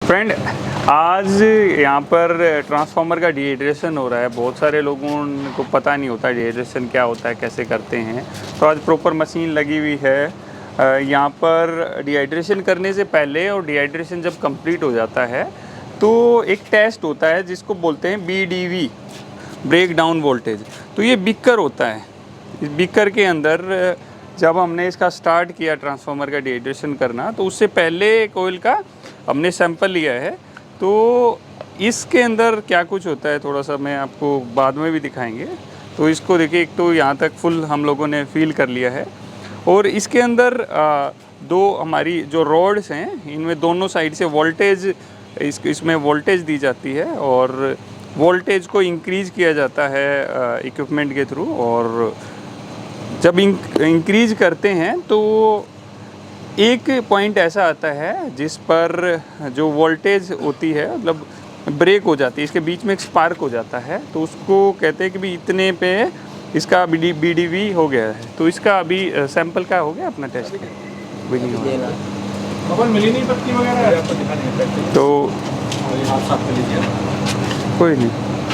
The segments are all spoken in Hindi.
फ्रेंड, आज यहाँ पर ट्रांसफार्मर का डिहाइड्रेशन हो रहा है। बहुत सारे लोगों को पता नहीं होता डिहाइड्रेशन क्या होता है, कैसे करते हैं। तो आज प्रॉपर मशीन लगी हुई है यहाँ पर। डिहाइड्रेशन करने से पहले और डिहाइड्रेशन जब कंप्लीट हो जाता है तो एक टेस्ट होता है जिसको बोलते हैं BDV, ब्रेक डाउन वोल्टेज। तो ये बीकर होता है। इस बीकर के अंदर जब हमने इसका स्टार्ट किया ट्रांसफार्मर का डिहाइड्रेशन करना, तो उससे पहले कोयल का हमने सैंपल लिया है। तो इसके अंदर क्या कुछ होता है थोड़ा सा मैं आपको बाद में भी दिखाएंगे। तो इसको देखिए, एक तो यहाँ तक फुल हम लोगों ने फील कर लिया है और इसके अंदर दो हमारी जो रॉड्स हैं, इनमें दोनों साइड से वोल्टेज इसमें वोल्टेज दी जाती है और वोल्टेज को इंक्रीज़ किया जाता है इक्विपमेंट के थ्रू। और जब इंक्रीज करते हैं तो एक पॉइंट ऐसा आता है जिस पर जो वोल्टेज होती है मतलब ब्रेक हो जाती है, इसके बीच में एक स्पार्क हो जाता है। तो उसको कहते हैं कि भी इतने पे इसका BDV हो गया है। तो इसका अभी सैंपल का हो गया अपना टेस्ट भी नहीं हुआ, मिली नहीं पत्ती वगैरह, तो कोई नहीं,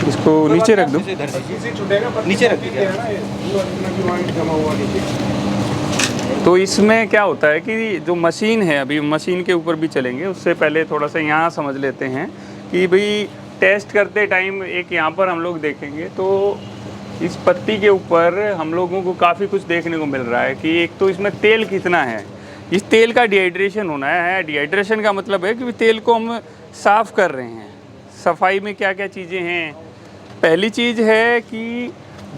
इसको नीचे रख दो, नीचे रख दीजिए। तो इसमें क्या होता है कि जो मशीन है, अभी मशीन के ऊपर भी चलेंगे, उससे पहले थोड़ा सा यहाँ समझ लेते हैं कि भाई टेस्ट करते टाइम एक यहाँ पर हम लोग देखेंगे तो इस पत्ती के ऊपर हम लोगों को काफ़ी कुछ देखने को मिल रहा है कि एक तो इसमें तेल कितना है। इस तेल का डिहाइड्रेशन होना है। डिहाइड्रेशन का मतलब है कि तेल को हम साफ़ कर रहे हैं। सफाई में क्या क्या चीज़ें हैं, पहली चीज़ है कि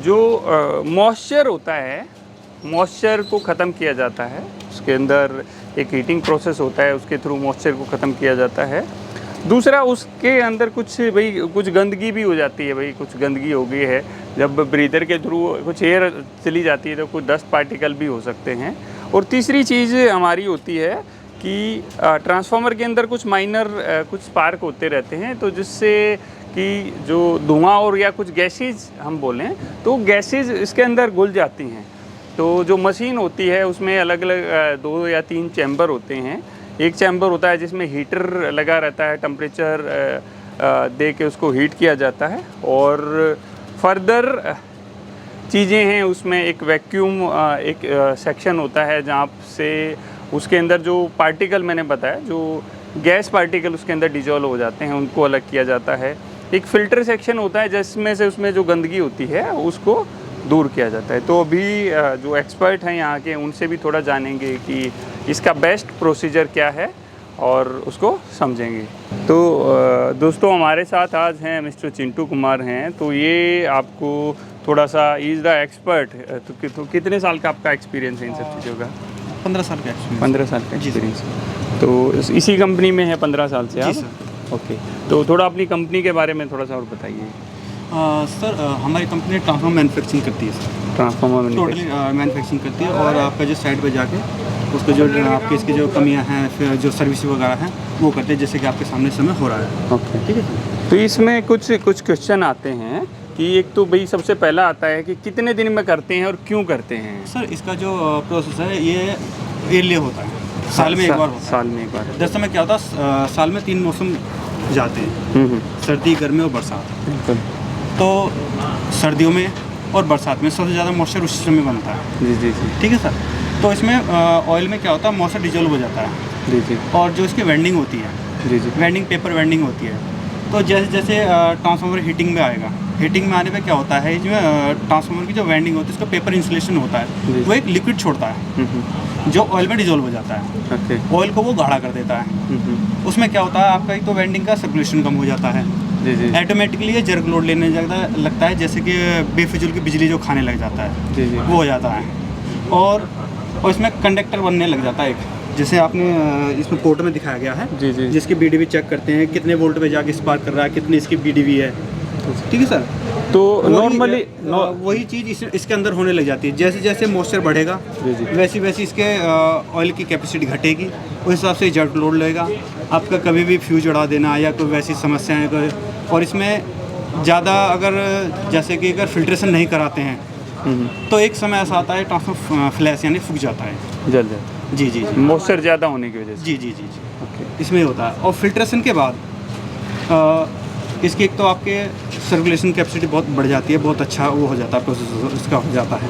जो मॉइस्चर होता है, मॉइस्चर को ख़त्म किया जाता है। उसके अंदर एक हीटिंग प्रोसेस होता है, उसके थ्रू मॉइस्चर को ख़त्म किया जाता है। दूसरा, उसके अंदर कुछ गंदगी भी हो जाती है। भाई कुछ गंदगी हो गई है, जब ब्रीदर के थ्रू कुछ एयर चली जाती है तो कुछ डस्ट पार्टिकल भी हो सकते हैं। और तीसरी चीज़ हमारी होती है कि ट्रांसफार्मर के अंदर कुछ माइनर कुछ स्पार्क होते रहते हैं, तो जिससे कि जो धुआं और या कुछ गैसेज हम बोलें तो गैसेज इसके अंदर घुल जाती हैं। तो जो मशीन होती है उसमें अलग अलग 2 या 3 चैम्बर होते हैं। एक चैम्बर होता है जिसमें हीटर लगा रहता है, टेम्परेचर दे के उसको हीट किया जाता है। और फर्दर चीज़ें हैं उसमें, एक वैक्यूम एक सेक्शन होता है जहाँ से उसके अंदर जो पार्टिकल मैंने बताया, जो गैस पार्टिकल उसके अंदर डिजॉल्व हो जाते हैं, उनको अलग किया जाता है। एक फ़िल्टर सेक्शन होता है जिसमें से उसमें जो गंदगी होती है उसको दूर किया जाता है। तो अभी जो एक्सपर्ट हैं यहाँ के, उनसे भी थोड़ा जानेंगे कि इसका बेस्ट प्रोसीजर क्या है और उसको समझेंगे। तो दोस्तों, हमारे साथ आज हैं मिस्टर चिंटू कुमार हैं। तो ये आपको थोड़ा सा इज़ द एक्सपर्ट, तो कितने साल का आपका एक्सपीरियंस है इन सब चीज़ों का? 15 साल का एक्सपीरियंस। 15 साल का एक्सपीरियंस। तो इसी कंपनी में है 15 साल से आप? जी सर। ओके, तो थोड़ा अपनी कंपनी के बारे में थोड़ा सा और बताइए। सर, हमारी कंपनी ट्रांसफार्मर मैन्युफैक्चरिंग करती है सर। ट्रांसफार्मर टोटली मैन्युफैक्चरिंग करती है और आपका जो साइट पे जाके उसको जो आपके इसकी जो कमियां हैं, फिर जो सर्विस वगैरह हैं वो करते हैं, जैसे कि आपके सामने समय हो रहा है। ओके, ठीक है सर। तो इसमें कुछ क्वेश्चन आते हैं कि एक तो भाई सबसे पहला आता है कि कितने दिन में करते हैं और क्यों करते हैं? सर, इसका जो प्रोसेस है ये ईयरली होता है, साल में एक बार होता है। साल में एक बार। दरअसल में क्या होता है, साल में 3 मौसम जाते हैं, सर्दी, गर्मी और बरसात। बिल्कुल। तो सर्दियों में और बरसात में सबसे ज़्यादा मॉइस्चर उस समय बनता है। जी जी जी। ठीक है सर। तो इसमें ऑयल में क्या होता है, मॉइस्चर डिजोल्व हो जाता है। जी जी। और जो इसकी वेंडिंग होती है, जी जी। वेंडिंग पेपर वेंडिंग होती है, तो जैसे जैसे ट्रांसफार्मर हीटिंग में आएगा, हीटिंग में आने पे क्या होता है, इसमें ट्रांसफार्मर की जो वेंडिंग होती है उसका पेपर इंसुलेशन होता है, वो एक लिक्विड छोड़ता है जो ऑयल में डिजोल्व हो जाता है। ओके। ऑयल को वो गाढ़ा कर देता है। उसमें क्या होता है, आपका एक तो वेंडिंग का सर्कुलेशन कम हो जाता है। जी जी। ऑटोमेटिकली ये जर्क लोड लेने लगता है, जैसे कि बेफिजुल की बिजली जो खाने लग जाता है, जी जी। वो हो जाता है। और इसमें कंडक्टर बनने लग जाता है एक, जैसे आपने इसमें पोर्ट में दिखाया गया है। जी जी। जिसकी BDV चेक करते हैं, कितने वोल्ट पे जाके स्पार्क कर रहा है, कितनी इसकी BDV है। ठीक है सर। तो नॉर्मली वही चीज़ इसके अंदर होने लग जाती है। जैसे जैसे मॉइस्चर बढ़ेगा जी जी। वैसी वैसी इसके ऑयल की कैपेसिटी घटेगी, उस हिसाब से जर्क लोड लेगा। आपका कभी भी फ्यूज उड़ा देना या कोई वैसी समस्याएं और इसमें ज़्यादा अगर जैसे कि अगर फिल्ट्रेशन नहीं कराते हैं तो एक समय ऐसा आता है ट्रांसफार्मर फ्लैश यानी फूक जाता है। जल जाए। जी जी जी। मॉइस्चर ज़्यादा होने की वजह से। जी जी जी जी। ओके इसमें होता है। और फिल्ट्रेशन के बाद इसकी एक तो आपके सर्कुलेशन कैपेसिटी बहुत बढ़ जाती है, बहुत अच्छा वो हो जाता है, प्रोसेस इसका हो जाता है।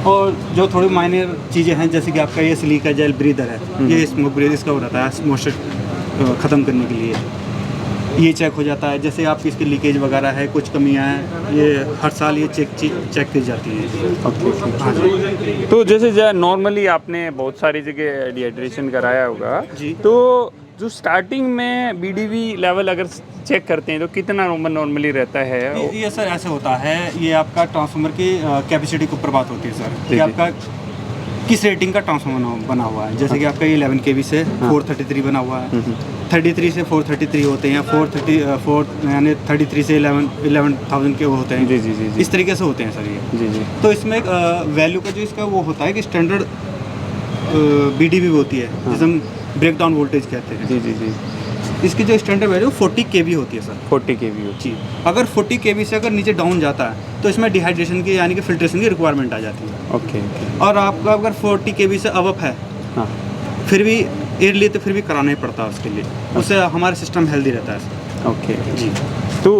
और जो थोड़ी माइनर चीज़ें हैं जैसे कि आपका ये सिलिका जेल ब्रीदर है, ये स्मोक ब्रीदर इसका हो रहता है मॉइस्चर ख़त्म करने के लिए, ये चेक हो जाता है। जैसे आपकी इसकी लीकेज वगैरह है, कुछ कमियां हैं, ये हर साल ये चेक की जाती है। ओके। हाँ जी। तो जैसे नॉर्मली आपने बहुत सारी जगह डिहाइड्रेशन कराया होगा जी। तो जो स्टार्टिंग में बीडीवी लेवल अगर चेक करते हैं तो कितना नॉर्मली रहता है? ये सर ऐसे होता है, ये आपका ट्रांसफार्मर की कैपेसिटी के ऊपर बात होती है सर, जी, कि आपका किस रेटिंग का ट्रांसफार्मर बना हुआ है। जैसे कि आपका ये 11 kV से 433 बना हुआ है, 33 से 433 होते हैं, 4 यानी 33 से 11,000 के वो होते हैं। जी जी जी जी इस तरीके से होते हैं सर ये। जी जी तो इसमें एक वैल्यू का जो इसका वो होता है कि स्टैंडर्ड बीडीवी होती है, जिसे हम ब्रेक डाउन वोल्टेज कहते हैं। जी जी जी इसकी जो स्टैंडर्ड वैल्यू 40 kV होती है सर। 40 kV होती जी। अगर 40 kV से अगर नीचे डाउन जाता है तो इसमें डिहाइड्रेशन की यानी कि फिल्ट्रेशन की रिक्वायरमेंट आ जाती है। है। Okay okay. और आपका अगर 40 kV से अबव है हाँ फिर भी एयर लिए तो फिर भी कराना ही पड़ता है उसके लिए, उससे हमारा सिस्टम हेल्दी रहता है। ओके। जी। तो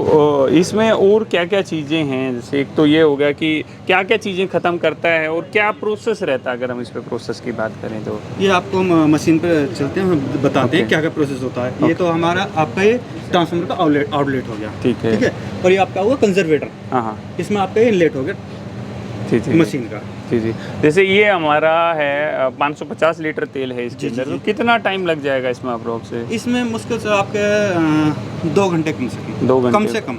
इसमें और क्या क्या चीज़ें हैं? जैसे एक तो ये हो गया कि क्या क्या चीज़ें ख़त्म करता है और क्या प्रोसेस रहता है, अगर हम इस पे प्रोसेस की बात करें तो? ये आपको हम मशीन पे चलते हैं, हम बताते हैं Okay. क्या क्या प्रोसेस होता है। ये तो हमारा आपका ये ट्रांसफार्मर का आउटलेट हो गया, ठीक है। ठीक है। और ये आपका हुआ कंजर्वेटर, हाँ हाँ इसमें आपका ये इनलेट हो गया जी जी मशीन का। जी जी। जैसे ये हमारा है 550 लीटर तेल है इसके जी, जी, अंदर, जी। तो कितना टाइम लग जाएगा इसमें अप्रोक्स से? इसमें मुश्किल से आपके 2 घंटे कम से कम, 2 घंटे कम से कम।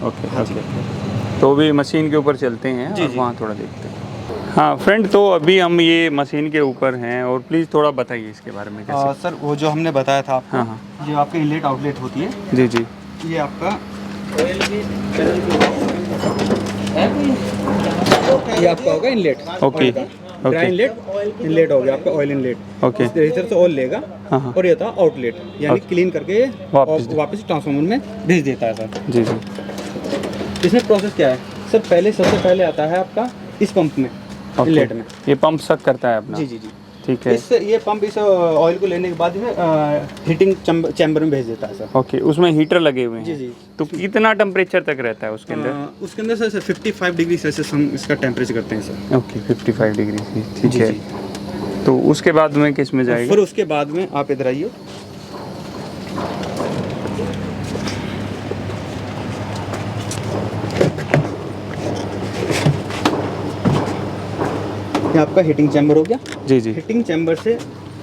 ओके हाँ जी। ओके। तो अभी मशीन के ऊपर चलते हैं जी, और जी। वहाँ थोड़ा देखते हैं। हाँ फ्रेंड, तो अभी हम ये मशीन के ऊपर हैं और प्लीज़ थोड़ा बताइए इसके बारे में कैसे? सर वो जो हमने बताया था आपको, हाँ, हाँ। जो आपकी इनलेट आउटलेट होती है, जी जी ये आपका होगा inlet. Okay, dry okay. Inlet हो गया आपका ऑयल इनलेट। ओके। इस तरीके से ऑयल लेगा हाँ, हाँ। और ये था आउटलेट, यानी ओके। क्लीन करके वापस वापस ट्रांसफार्मर में भेज देता है सर। जी जी इसमें प्रोसेस क्या है सर? सबसे पहले आता है आपका इस पंप में, ओके। इनलेट में। ये पंप सक करता है अपना? जी जी जी। ठीक है। ये पंप इस ऑयल को लेने के बाद हीटिंग चैम्बर में भेज देता है सर। ओके, उसमें हीटर लगे हुए हैं? जी, जी। तो कितना टेम्परेचर तक रहता है उसके अंदर? उसके अंदर सर 55 डिग्री सेल्सियस हम इसका टेम्परेचर करते हैं सर। ओके, 55 डिग्री से, ठीक जी, है। जी। तो उसके बाद में किस में जाएगा? फिर उसके बाद में आप इधर आइए। ये आपका हीटिंग चैम्बर हो गया। जी जी हीटिंग चैम्बर से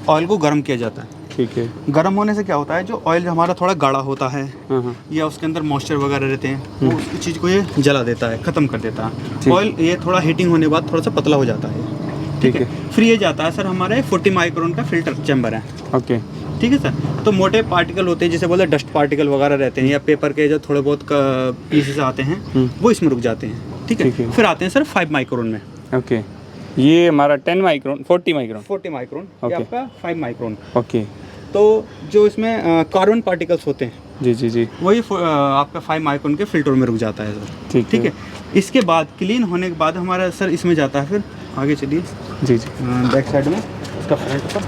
ऑयल को गर्म किया जाता है। ठीक है। गर्म होने से क्या होता है, जो ऑयल हमारा थोड़ा गाढ़ा होता है हाँ हाँ या उसके अंदर मॉइस्चर वगैरह रहते हैं, वो उसकी चीज़ को ये जला देता है, ख़त्म कर देता है। ठीक। ऑयल ये थोड़ा हीटिंग होने के बाद थोड़ा सा पतला हो जाता है, ठीक है। फिर ये जाता है सर हमारे 40 माइक्रोन का फिल्टर चैम्बर है, ओके। ठीक है सर। तो मोटे पार्टिकल होते हैं, जैसे बोलते हैं डस्ट पार्टिकल वगैरह रहते हैं, या पेपर के जो थोड़े बहुत पीसेस आते हैं वो इसमें रुक जाते हैं, ठीक ठीक है। है। फिर आते हैं सर 5 माइक्रोन में। ओके, ये हमारा 10 माइक्रोन, 40 माइक्रोन। 40 माइक्रोन, ये ओके। आपका 5 माइक्रोन। ओके। तो जो इसमें कार्बन पार्टिकल्स होते हैं जी जी जी वही आपका 5 माइक्रोन के फिल्टर में रुक जाता है सर, ठीक है। इसके बाद क्लीन होने के बाद हमारा सर इसमें जाता है, फिर आगे चलिए जी जी बैक साइड में इसका फ्रंट पर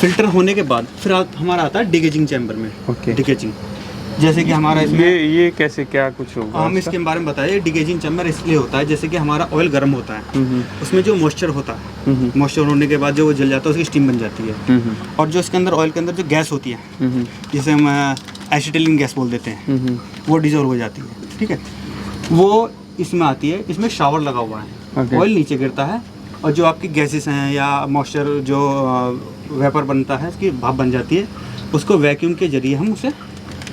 फिल्टर होने के बाद फिर हमारा आता है डिगेजिंग चैम्बर में। ओके। डिगेजिंग जैसे कि हमारा इसमें ये कैसे, क्या कुछ होगा? हम इसके बारे में बताइए। डिगेजिंग चैम्बर इसलिए होता है, जैसे कि हमारा ऑयल गर्म होता है, उसमें जो मॉइस्चर होता है, मॉइस्चर होने के बाद जो वो जल जाता है उसकी स्टीम बन जाती है। और जो इसके अंदर ऑयल के अंदर जो गैस होती है, जिसे हम एसिटिलीन गैस बोल देते हैं, वो डिजोल्व हो जाती है, ठीक है। वो इसमें आती है, इसमें शावर लगा हुआ है, Okay. ऑयल नीचे गिरता है और जो आपकी गैसेस हैं या मॉइस्चर जो वेपर बनता है, इसकी भाप बन जाती है, उसको वैक्यूम के जरिए हम उसे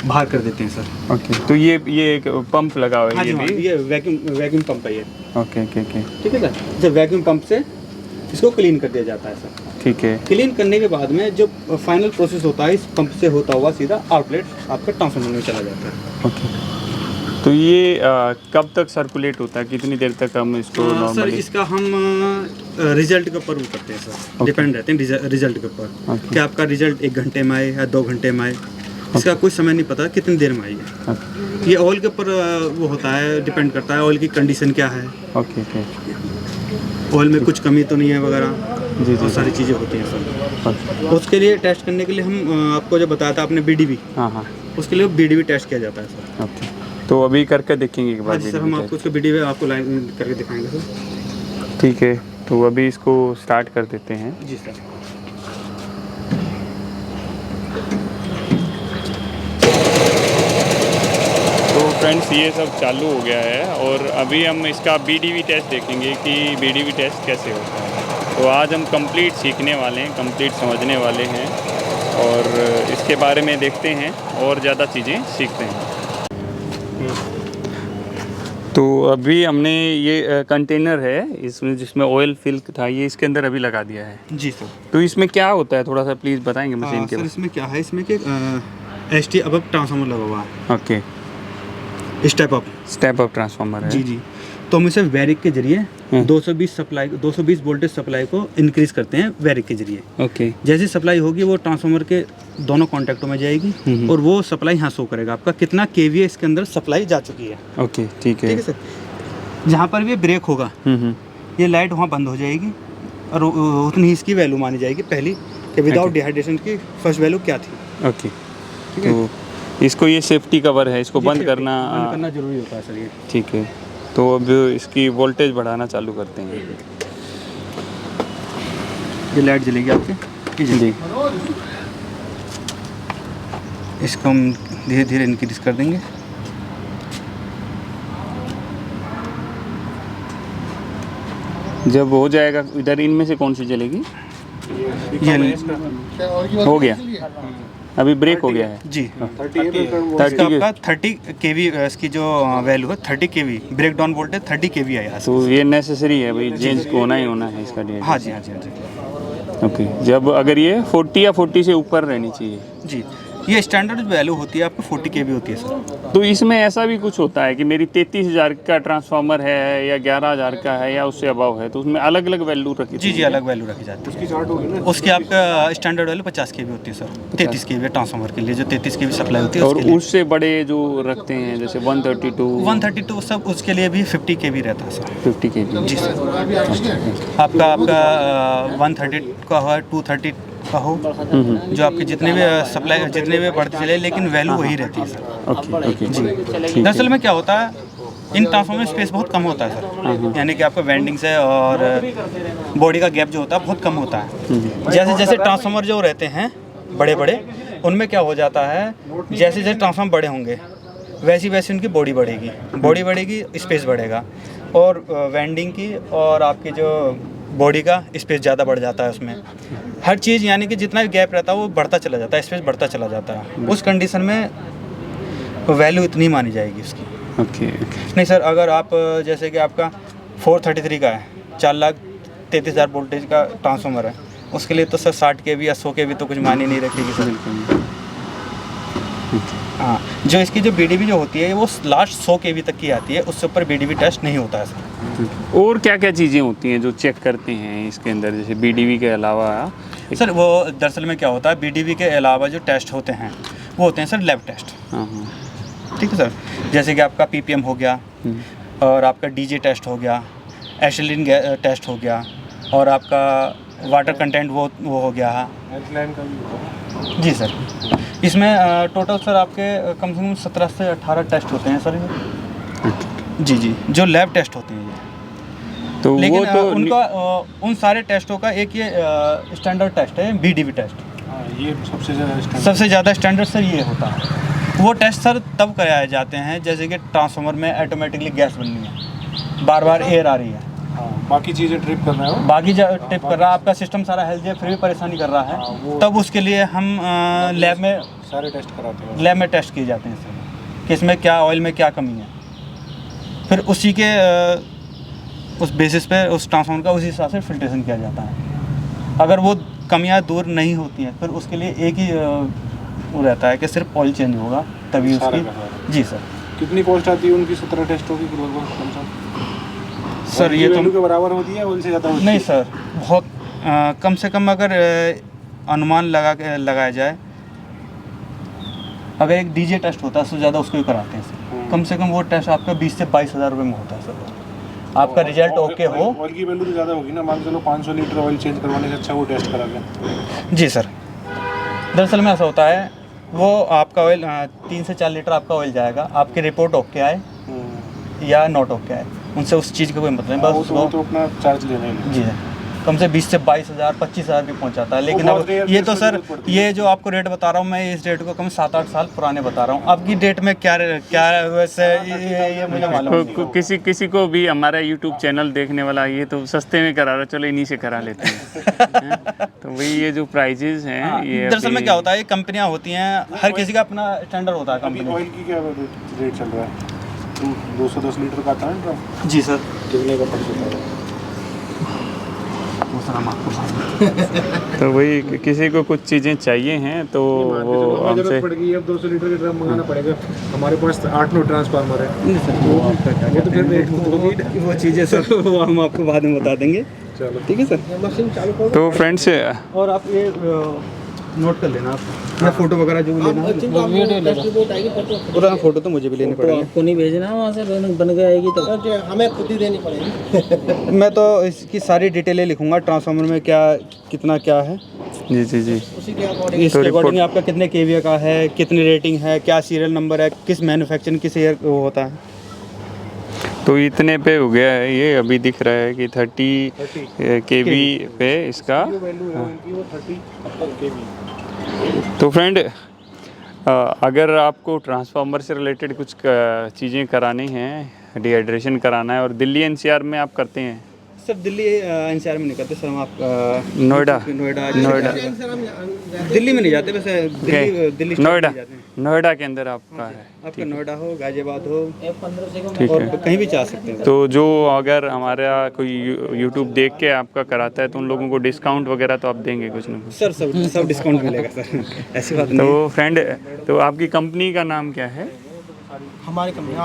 बाहर कर देते हैं सर। ओके। तो ये एक पंप लगा हुआ हाँ है, जी, ये हाँ, भी? ये वैक्यूम पंप है ये, ओके ओके ओके, ठीक है सर। जब वैक्यूम पंप से इसको क्लीन कर दिया जाता है सर। ठीक है। क्लीन करने के बाद में जो फाइनल प्रोसेस होता है, इस पंप से होता हुआ सीधा आउटलेट आपका ट्रांसफार्मर में चला जाता है। ओके। तो ये कब तक सर्कुलेट होता है, कितनी देर तक हम इसको सर नॉर्मली? इसका हम रिजल्ट के ऊपर वो करते हैं सर, डिपेंड रहते हैं रिजल्ट के ऊपर, Okay. कि आपका रिजल्ट 1 घंटे में आए या 2 घंटे में आए, इसका कोई समय नहीं पता कितनी देर में आई है। ओके ये ऑयल के ऊपर वो होता है, डिपेंड करता है ऑयल की कंडीशन क्या है, ओके ओके। ऑयल में कुछ कमी तो नहीं है वगैरह। जी, बहुत सारी चीज़ें होती हैं सर। उसके लिए टेस्ट करने के लिए हम आपको जो बताया था आपने BDV, हाँ हाँ, उसके लिए BDV टेस्ट किया जाता है सर। ओके। तो अभी करके देखेंगे एक हाँ बार जी सर, BDV हम टेस्ट। आपको उसका BDV आपको लाइन करके दिखाएंगे सर। ठीक है, तो अभी इसको स्टार्ट कर देते हैं। जी सर। तो फ्रेंड्स ये सब चालू हो गया है और अभी हम इसका BDV टेस्ट देखेंगे कि BDV टेस्ट कैसे होता है। तो आज हम कंप्लीट सीखने वाले हैं, कंप्लीट समझने वाले हैं और इसके बारे में देखते हैं और ज़्यादा चीज़ें सीखते हैं। तो अभी हमने ये कंटेनर है इसमें जिसमें ऑयल फिल था, ये इसके अंदर अभी लगा दिया है। जी सर। तो इसमें क्या होता है, थोड़ा सा प्लीज़ बताएंगे मशीन के सर बारे इसमें क्या है, इसमें कि ST अब ट्रांसफार्मर लगा हुआ है, में? Okay, step up. Step up transformer है। जी जी। तो हम इसे वैरिक के जरिए 220 वोल्टेज सप्लाई को इंक्रीज करते हैं वैरिक के जरिए। ओके, जैसी सप्लाई होगी वो ट्रांसफार्मर के दोनों कॉन्टैक्टों में जाएगी और वो सप्लाई यहाँ शो करेगा आपका कितना KVA इसके अंदर सप्लाई जा चुकी है। ओके, ठीक है। ठीक है सर। जहाँ पर भी ब्रेक होगा ये लाइट वहाँ बंद हो जाएगी और उतनी ही इसकी वैल्यू मानी जाएगी पहली कि विदाउट डिहाइड्रेशन की फर्स्ट वैल्यू क्या थी। ओके, ठीक है। तो इसको ये सेफ्टी कवर है, इसको बंद करना जरूरी होता है सर ये। ठीक है। तो अब इसकी वोल्टेज बढ़ाना चालू करते हैं। ये लाइट जलेगी आपकी जी, इसको हम धीरे धीरे इंक्रीज कर देंगे। जब हो जाएगा इधर इनमें से कौन सी जलेगी? ये हो गया, अभी ब्रेक हो गया है जी। 30 आपका 30 kV इसकी जो वैल्यू है 30 kV break down voltage 30 kV है यहाँ से। तो ये नेसेसरी है भाई, चेंज होना ही होना है इसका डेट। हाँ जी हाँ जी हाँ जी ओके, जब अगर ये 40 या 40 से ऊपर रहनी चाहिए। जी। ये स्टैंडर्ड वैल्यू होती है आपको 40 kV होती है सर। तो इसमें ऐसा भी कुछ होता है कि मेरी 33,000 का ट्रांसफार्मर है या 11,000 का है या उससे अबव है, तो उसमें अलग अलग वैल्यू रखी? जी जी, अलग वैल्यू रखी जाती है। उसकी चार्ट होगी ना, उसकी आपका स्टैंडर्ड वैल्यू 50 kV होती है सर। 33 kV ट्रांसफार्मर के लिए जो 33 kV सप्लाई होती है और उसके लिए। उससे बड़े जो रखते हैं जैसे 132 सब उसके लिए भी 50 kV रहता है सर। 50 kV। जी सर। आपका 130 का हो 230 का हो, जो आपके जितने भी बढ़ते चले लेकिन वैल्यू वही रहती है सर। ओके ओके जी, दरअसल में क्या होता है, इन ट्रांसफार्मर में स्पेस बहुत कम होता है सर। यानी कि आपका वेंडिंग से और बॉडी का गैप जो होता है बहुत कम होता है। जैसे जैसे ट्रांसफार्मर जो रहते हैं बड़े बड़े, उनमें क्या हो जाता है, जैसे जैसे ट्रांसफार्मर बड़े होंगे वैसी वैसी उनकी बॉडी बढ़ेगी, स्पेस बढ़ेगा और वेंडिंग की और आपकी जो बॉडी का स्पेस ज़्यादा बढ़ जाता है उसमें। हर चीज़ यानी कि जितना भी गैप रहता है वो बढ़ता चला जाता है, स्पेस बढ़ता चला जाता है। उस कंडीशन में वैल्यू इतनी मानी जाएगी उसकी। ओके। नहीं सर, अगर आप जैसे कि आपका 433 का है, 4,33,000 वोल्टेज का ट्रांसफार्मर है, उसके लिए तो सर 60 kV या 100 kV तो कुछ मानी नहीं रखेगी सर। हाँ, जो इसकी जो BDV जो होती है वो लास्ट 100 kV तक की आती है, उससे ऊपर BDV टेस्ट नहीं होता है सर। और क्या क्या चीज़ें होती हैं जो चेक करते हैं इसके अंदर, जैसे BDV के अलावा? सर वो दरअसल में क्या होता है, BDV के अलावा जो टेस्ट होते हैं वो होते हैं सर लैब टेस्ट। ठीक है सर। जैसे कि आपका PPM हो गया और आपका DJ टेस्ट हो गया, एसिलिन टेस्ट हो गया और आपका वाटर कंटेंट वो हो गया। जी सर। इसमें टोटल सर आपके कम से कम 17 से 18 टेस्ट होते हैं सर ये। जी जी, जो लैब टेस्ट होते हैं ये। तो लेकिन वो तो उनका उन सारे टेस्टों का एक ये स्टैंडर्ड टेस्ट है BDV टेस्ट। ये सबसे ज़्यादा स्टैंडर्ड सर ये होता है। वो टेस्ट सर तब कराए जाते हैं जैसे कि ट्रांसफार्मर में ऑटोमेटिकली गैस बननी है, बार बार एयर आ रही है, बाकी चीज़ें ट्रिप कर रहा है, बाकी ट्रिप कर रहा है, आपका सिस्टम सारा हेल्दी है फिर भी परेशानी कर रहा है, तब उसके लिए हम लैब में सारे टेस्ट कराते हैं। लैब में टेस्ट किए जाते हैं सर कि इसमें क्या ऑयल में क्या कमी है। फिर उसी के उस बेसिस पे उस ट्रांसफार्मर का उसी हिसाब से फिल्ट्रेशन किया जाता है। अगर वो कमियां दूर नहीं होती हैं फिर उसके लिए एक ही वो रहता है कि सिर्फ ऑयल चेंज होगा तभी उसकी। जी सर। कितनी कॉस्ट आती है उनकी 17 टेस्टों की लगभग? सर ये तो के बराबर होती है, उनसे ज़्यादा? नहीं सर, बहुत कम से कम अगर अनुमान लगाया जाए, अगर एक DJ टेस्ट होता है उससे ज़्यादा उसको ही कराते हैं सर। कम से कम वो टेस्ट आपका 20 से 22 हज़ार रुपये में होता है सर। आपका रिजल्ट ओके हो। ऑयल की वैल्यू तो ज़्यादा होगी ना, मान के चलो 500 लीटर ऑयल चेंज करवाने से अच्छा वो टेस्ट करा लें। जी सर, दरअसल में ऐसा होता है, वो आपका ऑयल 3 से 4 लीटर आपका ऑयल जाएगा, आपकी रिपोर्ट ओके आए या नॉट ओके आए, उनसे उस चीज़ का कोई मतलब नहीं, बस वो तो अपना चार्ज लेना ही नहीं। जी सर, कम से 20 से 22,000 25,000 भी पहुंच जाता है। लेकिन बहुत अब रेयर ये तो केस में सर, जरूरत पड़ती है। ये जो आपको रेट बता रहा हूँ मैं, इस रेट को कम 7-8 साल पुराने बता रहा हूँ। अब की डेट में क्या क्या वैसे ये मुझे मालूम नहीं। किसी को भी हमारा यूट्यूब चैनल देखने वाला ये तो सस्ते में करा रहा, चलो इन्हीं से करा लेते हैं। तो वही ये जो प्राइजेज हैं ये दरअसल में अभी- क्या होता है, ये कंपनियाँ होती हैं, हर किसी का अपना स्टैंडर्ड होता है अभी कंपनी। ऑयल की क्या रेट चल रहा है? 210 लीटर का आता है ना ड्रम, जी सर, कितने का पड़ जाता है? वो सर हम आपको तो वही किसी को कुछ चीज़ें चाहिए हैं तो वो हमें हमसे जरूरत पड़ गई, अब 200 लीटर का ड्रम मंगाना पड़ेगा। हमारे पास 8-9 ट्रांसफार्मर है, वो तो फिर रेट खुद होगी। वो चीज़ें सर वो हम आपको बाद में बता देंगे। चलो ठीक है सर, मशीन चालू करो। तो फ्रेंड्स और आप ये नोट कर लेना आप, या फोटो वगैरह जो भी लेना है, फोटो तो मुझे भी लेने पड़ेंगे। आपको नहीं भेजना वहाँ से, बन के आएगी तो हमें खुद ही देनी पड़ेगी। मैं तो इसकी सारी डिटेलें लिखूंगा, ट्रांसफार्मर में क्या कितना क्या है, जी जी जी उसी के अकॉर्डिंग इसके अकॉर्डिंग आपका कितने केवीए का है, कितनी रेटिंग है, क्या सीरियल नंबर है, किस मैन्युफैक्चरिंग किस ईयर वो होता है। तो इतने पे हो गया है ये, अभी दिख रहा है कि 30 केवी पे इसका। जो वैल्यू है उनकी वो 30 kV। तो फ्रेंड अगर आपको ट्रांसफार्मर से रिलेटेड कुछ चीज़ें करानी हैं, डिहाइड्रेशन कराना है, और दिल्ली एनसीआर में आप करते हैं? सर दिल्ली एनसीआर में नहीं करते सर, हम आप नोएडा नोएडा नोएडा दिल्ली में नहीं जाते, वैसे दिल्ली स्टेट नोएडा में जाते हैं। नोएडा के अंदर आपका है, आपका नोएडा हो, गाजियाबाद हो, ठीक और है। कहीं भी जा सकते हैं। तो जो अगर हमारा कोई यूट्यूब देख के आपका कराता है तो उन लोगों को डिस्काउंट वगैरह तो आप देंगे कुछ ना कुछ? सर सब डिस्काउंट मिलेगा सर, ऐसी बात नहीं। तो फ्रेंड, तो आपकी कंपनी का नाम क्या है? हमारी कंपनी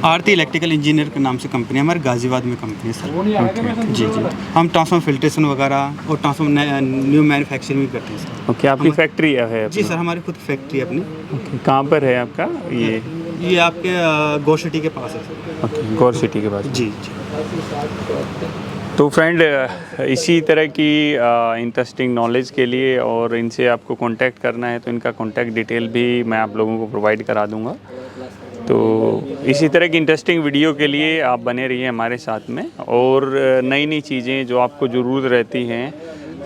आरती इलेक्ट्रिकल इंजीनियर के नाम से कंपनी है, हमारे गाजियाबाद में कंपनी है सर। जी जी, हम ट्रांसफार्मर फिल्ट्रेशन वगैरह और ट्रांसफार्मर न्यू मैन्युफैक्चरिंग भी करते हैं सर। ओके, आपकी फैक्ट्री है जी सर, हमारी खुद फैक्ट्री है अपनी। ओके, कहाँ पर है आपका ये आपके गो सिटी के पास है सर। ओके, गौर सिटी के पास। जी जी। तो फ्रेंड, इसी तरह की इंटरेस्टिंग नॉलेज के लिए और इनसे आपको कांटेक्ट करना है तो इनका कांटेक्ट डिटेल भी मैं आप लोगों को प्रोवाइड करा दूंगा। तो इसी तरह की इंटरेस्टिंग वीडियो के लिए आप बने रहिए हमारे साथ में, और नई नई चीज़ें जो आपको ज़रूरत रहती हैं,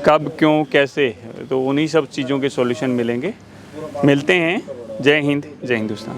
कब क्यों कैसे, तो उन्हीं सब चीज़ों के सॉल्यूशन मिलेंगे। मिलते हैं। जय हिंद, जय हिंदुस्तान।